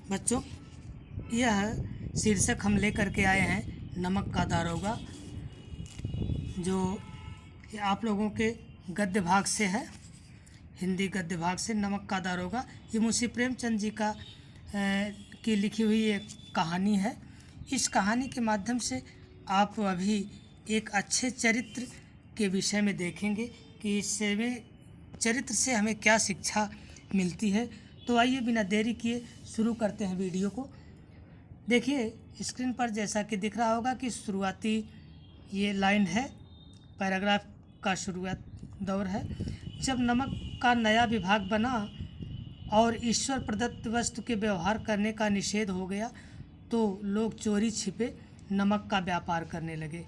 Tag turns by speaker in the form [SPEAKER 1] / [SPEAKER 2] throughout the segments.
[SPEAKER 1] बच्चों, यह शीर्षक हम लेकर के आए हैं नमक का दारोगा, जो आप लोगों के गद्य भाग से है, हिंदी गद्य भाग से। नमक का दारोगा ये मुंशी प्रेमचंद जी की लिखी हुई एक कहानी है। इस कहानी के माध्यम से आप अभी एक अच्छे चरित्र के विषय में देखेंगे कि इससे में चरित्र से हमें क्या शिक्षा मिलती है। तो आइए बिना देरी किए शुरू करते हैं वीडियो को। देखिए स्क्रीन पर जैसा कि दिख रहा होगा कि शुरुआती ये लाइन है, पैराग्राफ का शुरुआत दौर है। जब नमक का नया विभाग बना और ईश्वर प्रदत्त वस्तु के व्यवहार करने का निषेध हो गया तो लोग चोरी छिपे नमक का व्यापार करने लगे।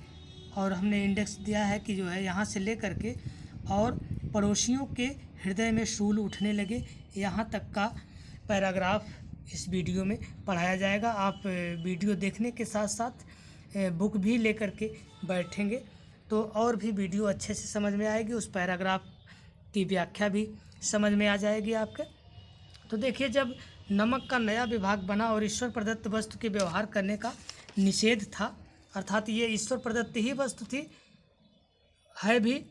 [SPEAKER 1] और हमने इंडेक्स दिया है कि जो है यहाँ से लेकर के और पड़ोसियों के हृदय में शूल उठने लगे, यहाँ तक का पैराग्राफ इस वीडियो में पढ़ाया जाएगा। आप वीडियो देखने के साथ साथ बुक भी लेकर के बैठेंगे तो और भी वीडियो अच्छे से समझ में आएगी, उस पैराग्राफ की व्याख्या भी समझ में आ जाएगी आपके। तो देखिए, जब नमक का नया विभाग बना और ईश्वर प्रदत्त वस्तु के व्यवहार करने का निषेध था, अर्थात ये ईश्वर प्रदत्त ही वस्तु थी, है भी,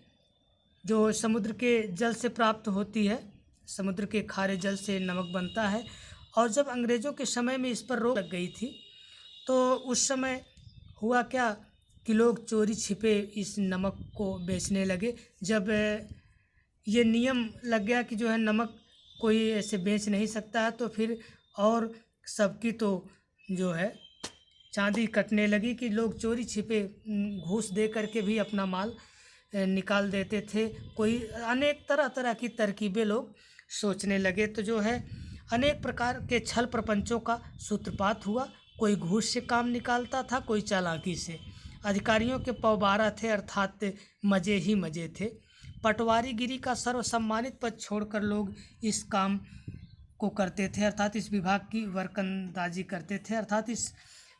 [SPEAKER 1] जो समुद्र के जल से प्राप्त होती है, समुद्र के खारे जल से नमक बनता है। और जब अंग्रेज़ों के समय में इस पर रोक लग गई थी तो उस समय हुआ क्या कि लोग चोरी छिपे इस नमक को बेचने लगे। जब ये नियम लग गया कि जो है नमक कोई ऐसे बेच नहीं सकता है, तो फिर और सबकी तो जो है चांदी कटने लगी कि लोग चोरी छिपे घूस दे करके भी अपना माल निकाल देते थे। कोई अनेक तरह तरह की तरकीबें लोग सोचने लगे। तो जो है अनेक प्रकार के छल प्रपंचों का सूत्रपात हुआ। कोई घूस से काम निकालता था, कोई चालाकी से। अधिकारियों के पौबारा थे, अर्थात मज़े ही मज़े थे। पटवारीगिरी का सर्वसम्मानित पद छोड़कर लोग इस काम को करते थे, अर्थात इस विभाग की वरकंदाजी करते थे। अर्थात इस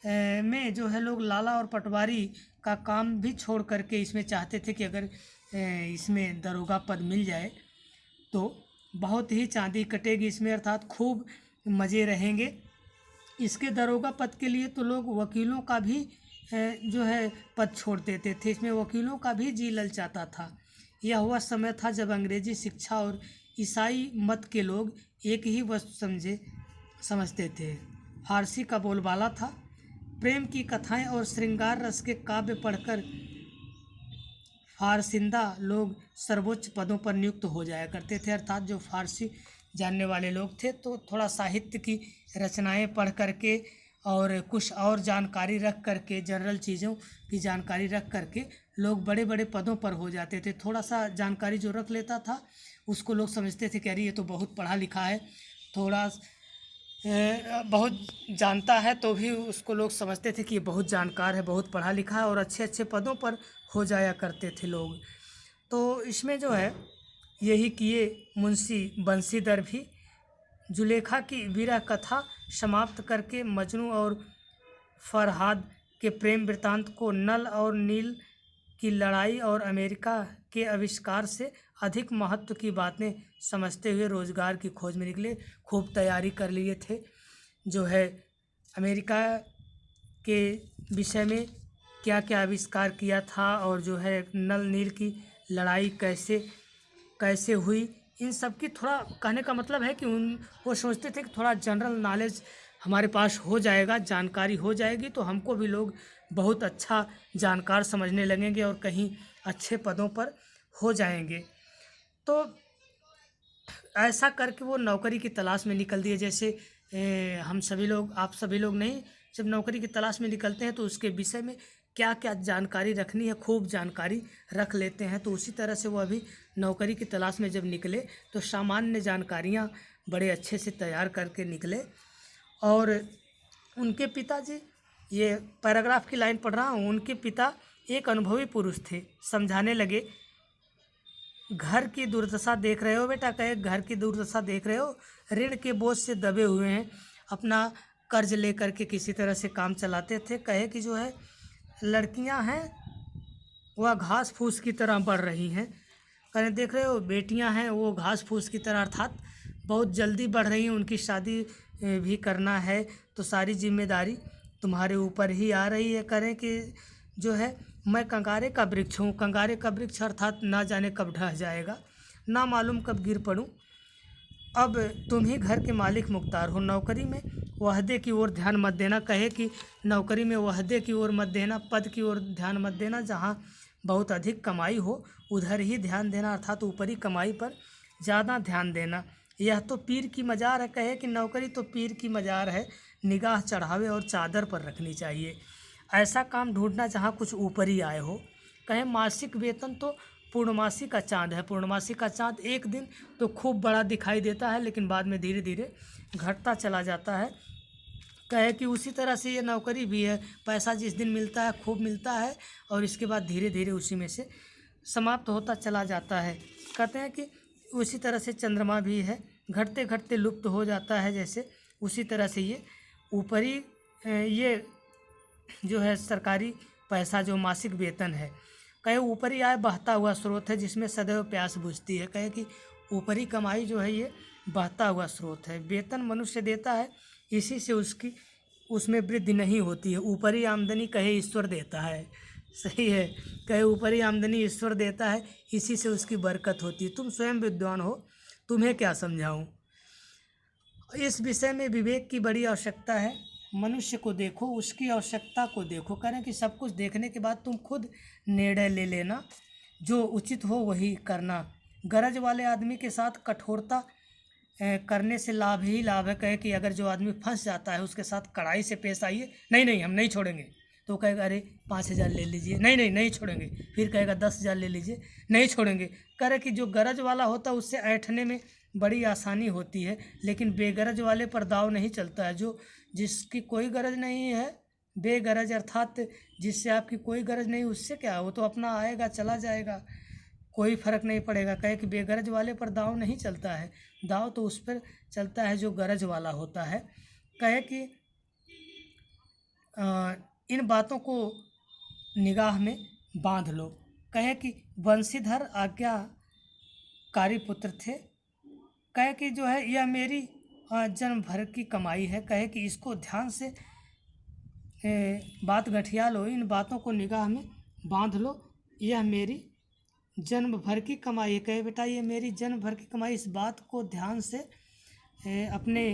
[SPEAKER 1] में जो है लोग लाला और पटवारी का काम भी छोड़ करके इसमें चाहते थे कि अगर इसमें दरोगा पद मिल जाए तो बहुत ही चांदी कटेगी इसमें, अर्थात खूब मज़े रहेंगे। इसके दरोगा पद के लिए तो लोग वकीलों का भी जो है पद छोड़ देते थे। इसमें वकीलों का भी जी ललचाता था। यह वह समय था जब अंग्रेजी शिक्षा और ईसाई मत के लोग एक ही वस्तु समझते थे। फारसी का बोलबाला था। प्रेम की कथाएं और श्रृंगार रस के काव्य पढ़कर फारसिंदा लोग सर्वोच्च पदों पर नियुक्त हो जाया करते थे। अर्थात जो फारसी जानने वाले लोग थे तो थोड़ा साहित्य की रचनाएं पढ़ करके और कुछ और जानकारी रख करके, जनरल चीज़ों की जानकारी रख करके लोग बड़े बड़े पदों पर हो जाते थे। थोड़ा सा जानकारी जो रख लेता था उसको लोग समझते थे कि अरे ये तो बहुत पढ़ा लिखा है, थोड़ा बहुत जानता है, तो भी उसको लोग समझते थे कि ये बहुत जानकार है, बहुत पढ़ा लिखा है, और अच्छे अच्छे पदों पर हो जाया करते थे लोग। तो इसमें जो है यही किए मुंशी बंसीधर भी। जुलेखा की विरह कथा समाप्त करके मजनू और फरहाद के प्रेम वृतांत को नल और नील की लड़ाई और अमेरिका के आविष्कार से अधिक महत्व की बातें समझते हुए रोजगार की खोज में निकले। खूब तैयारी कर लिए थे, जो है अमेरिका के विषय में क्या क्या आविष्कार किया था और जो है नल नील की लड़ाई कैसे कैसे हुई, इन सब की थोड़ा कहने का मतलब है कि वो सोचते थे कि थोड़ा जनरल नॉलेज हमारे पास हो जाएगा, जानकारी हो जाएगी तो हमको भी लोग बहुत अच्छा जानकार समझने लगेंगे और कहीं अच्छे पदों पर हो जाएंगे। तो ऐसा करके वो नौकरी की तलाश में निकल दिए। जैसे हम सभी लोग, आप सभी लोग नहीं, जब नौकरी की तलाश में निकलते हैं तो उसके विषय में क्या क्या जानकारी रखनी है खूब जानकारी रख लेते हैं। तो उसी तरह से वो अभी नौकरी की तलाश में जब निकले तो सामान्य जानकारियाँ बड़े अच्छे से तैयार करके निकले। और उनके पिताजी, ये पैराग्राफ की लाइन पढ़ रहा हूँ, उनके पिता एक अनुभवी पुरुष थे। समझाने लगे, घर की दुर्दशा देख रहे हो बेटा, कहे घर की दुर्दशा देख रहे हो, ऋण के बोझ से दबे हुए हैं, अपना कर्ज लेकर के किसी तरह से काम चलाते थे। कहे कि जो है लड़कियां हैं वह घास फूस की तरह बढ़ रही हैं, कहे देख रहे हो बेटियां हैं वो घास फूस की तरह, अर्थात बहुत जल्दी बढ़ रही हैं, उनकी शादी भी करना है तो सारी जिम्मेदारी तुम्हारे ऊपर ही आ रही है। करें कि जो है मैं कंगारे का वृक्ष हूँ, कंगारे का वृक्ष अर्थात ना जाने कब ढह जाएगा, ना मालूम कब गिर पड़ूँ। अब तुम ही घर के मालिक मुख्तार हो, नौकरी में वहदे की ओर ध्यान मत देना। कहे कि नौकरी में वहदे की ओर मत देना, पद की ओर ध्यान मत देना। जहाँ बहुत अधिक कमाई हो उधर ही ध्यान देना, अर्थात ऊपरी कमाई पर ज़्यादा ध्यान देना। यह तो पीर की मजार है। कहे कि नौकरी तो पीर की मजार है, निगाह चढ़ावे और चादर पर रखनी चाहिए। ऐसा काम ढूंढना जहाँ कुछ ऊपरी आए हो। कहे मासिक वेतन तो पूर्णमासी का चाँद है। पूर्णमासी का चाँद एक दिन तो खूब बड़ा दिखाई देता है, लेकिन बाद में धीरे धीरे घटता चला जाता है। कहे कि उसी तरह से ये नौकरी भी है, पैसा जिस दिन मिलता है खूब मिलता है और इसके बाद धीरे धीरे उसी में से समाप्त होता चला जाता है। कहते हैं कि उसी तरह से चंद्रमा भी है, घटते घटते लुप्त हो जाता है। जैसे उसी तरह से ये ऊपरी ये जो है सरकारी पैसा जो मासिक वेतन है, कहे ऊपरी आय बहता हुआ स्रोत है जिसमें सदैव प्यास बुझती है। कहे कि ऊपरी कमाई जो है ये बहता हुआ स्रोत है। वेतन मनुष्य देता है, इसी से उसमें वृद्धि नहीं होती है। ऊपरी आमदनी कहे ईश्वर देता है, सही है। कहे ऊपरी आमदनी ईश्वर देता है, इसी से उसकी बरकत होती है। तुम स्वयं विद्वान हो, तुम्हें क्या समझाऊं। इस विषय में विवेक की बड़ी आवश्यकता है। मनुष्य को देखो, उसकी आवश्यकता को देखो। करें कि सब कुछ देखने के बाद तुम खुद निर्णय ले लेना, जो उचित हो वही करना। गरज वाले आदमी के साथ कठोरता करने से लाभ ही लाभ है। कहे कि अगर जो आदमी फंस जाता है उसके साथ कड़ाई से पेश आइए, नहीं नहीं हम नहीं छोड़ेंगे, तो कहेगा अरे 5,000 ले लीजिए, नहीं नहीं नहीं छोड़ेंगे। फिर कहेगा 10,000 ले लीजिए, नहीं छोड़ेंगे। करे कि जो गरज वाला होता है उससे ऐंठने में बड़ी आसानी होती है, लेकिन बेगरज वाले पर दाव नहीं चलता है। जो जिसकी कोई गरज नहीं है, बेगरज अर्थात जिससे आपकी कोई गरज नहीं, उससे क्या, वो तो अपना आएगा चला जाएगा, कोई फर्क नहीं पड़ेगा। कहे कि बेगरज वाले पर दाव नहीं चलता है, दाव तो उस पर चलता है जो गरज वाला होता है। कहे कि इन बातों को निगाह में बांध लो। कहे कि वंशीधर आज्ञाकारी पुत्र थे। कहे कि जो है यह मेरी जन्म भर की कमाई है। कहे कि इसको ध्यान से बात गठिया लो, इन बातों को निगाह में बांध लो। यह मेरी जन्म भर की कमाई है। कहे बेटा ये मेरी जन्म भर की कमाई, इस बात को ध्यान से अपने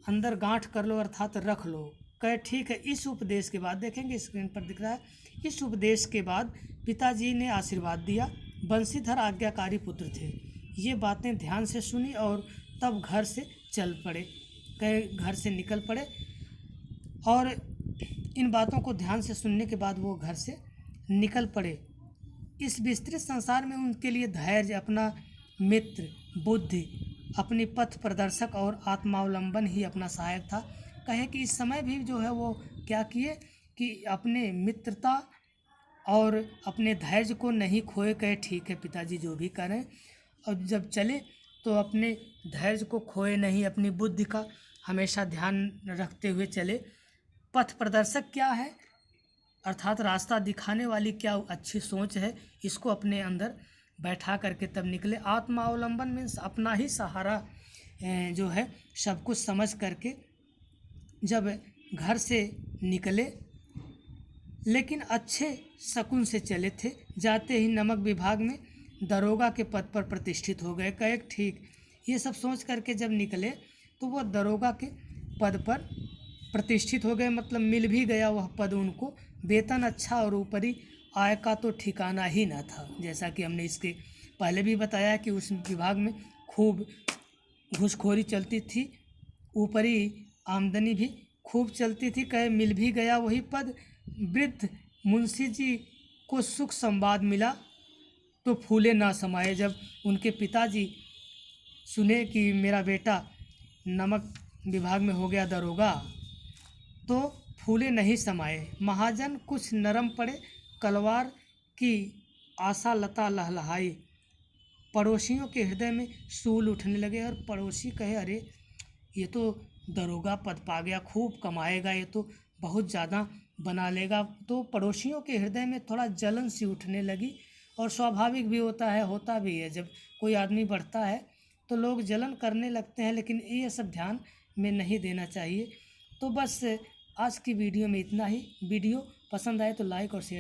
[SPEAKER 1] अंदर गांठ कर लो, अर्थात रख लो। कहे ठीक है। इस उपदेश के बाद, देखेंगे स्क्रीन पर दिख रहा है, इस उपदेश के बाद पिताजी ने आशीर्वाद दिया। बंशीधर आज्ञाकारी पुत्र थे। ये बातें ध्यान से सुनी और तब घर से चल पड़े। कहे घर से निकल पड़े और इन बातों को ध्यान से सुनने के बाद वो घर से निकल पड़े। इस विस्तृत संसार में उनके लिए धैर्य, अपना मित्र, बुद्धि, अपनी पथ प्रदर्शक और आत्मावलंबन ही अपना सहायक था। कहे कि इस समय भी जो है वो क्या किए कि अपने मित्रता और अपने धैर्य को नहीं खोए। कहे ठीक है पिताजी जो भी करें, और जब चले तो अपने धैर्य को खोए नहीं, अपनी बुद्धि का हमेशा ध्यान रखते हुए चले। पथ प्रदर्शक क्या है, अर्थात रास्ता दिखाने वाली क्या अच्छी सोच है, इसको अपने अंदर बैठा करके तब निकले। आत्मावलंबन मीन्स अपना ही सहारा जो है सब कुछ समझ करके जब घर से निकले, लेकिन अच्छे शकुन से चले थे। जाते ही नमक विभाग में दरोगा के पद पर प्रतिष्ठित हो गए। कहे ठीक, ये सब सोच करके जब निकले तो वो दरोगा के पद पर प्रतिष्ठित हो गए, मतलब मिल भी गया वह पद उनको। वेतन अच्छा और ऊपरी आय का तो ठिकाना ही न था। जैसा कि हमने इसके पहले भी बताया कि उस विभाग में खूब घूसखोरी चलती थी, ऊपरी आमदनी भी खूब चलती थी। कहे मिल भी गया वही पद। वृद्ध मुंशी जी को सुख संवाद मिला तो फूले ना समाये। जब उनके पिताजी सुने कि मेरा बेटा नमक विभाग में हो गया दरोगा, तो फूले नहीं समाये। महाजन कुछ नरम पड़े, कलवार की आशा लता लहलहाई। पड़ोसियों के हृदय में सूल उठने लगे और पड़ोसी कहे अरे ये तो दरोगा पद पा गया, खूब कमाएगा, ये तो बहुत ज़्यादा बना लेगा। तो पड़ोसियों के हृदय में थोड़ा जलन सी उठने लगी, और स्वाभाविक भी होता भी है। जब कोई आदमी बढ़ता है तो लोग जलन करने लगते हैं, लेकिन ये सब ध्यान में नहीं देना चाहिए। तो बस आज की वीडियो में इतना ही। वीडियो पसंद आए तो लाइक और शेयर